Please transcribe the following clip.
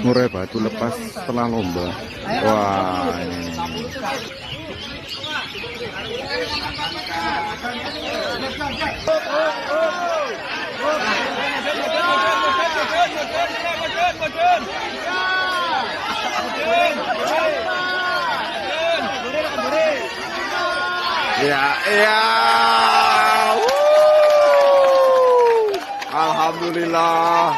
Murai batu lepas setelah lomba. Wah, ini. Ya, ya. Alhamdulillah.